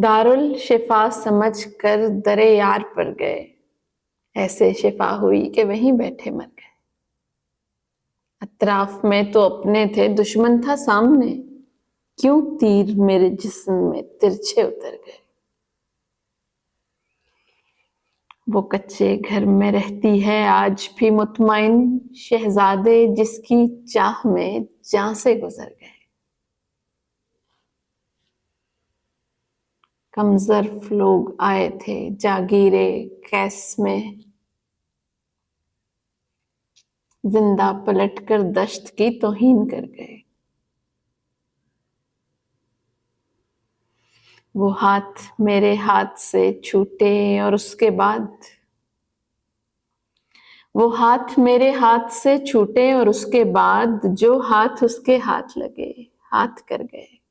دارالشفا سمجھ کر در یار پر گئے، ایسے شفا ہوئی کہ وہیں بیٹھے مر گئے۔ اطراف میں تو اپنے تھے، دشمن تھا سامنے، کیوں تیر میرے جسم میں ترچھے اتر گئے۔ وہ کچے گھر میں رہتی ہے آج بھی مطمئن، شہزادے جس کی چاہ میں جاں سے گزر گئے۔ کم ظرف لوگ آئے تھے جاگیرے قیس میں، زندہ پلٹ کر دشت کی توہین کر گئے۔ وہ ہاتھ میرے ہاتھ سے چھوٹے اور اس کے بعد، وہ ہاتھ میرے ہاتھ سے چھوٹے اور اس کے بعد جو ہاتھ اس کے ہاتھ لگے ہاتھ کر گئے۔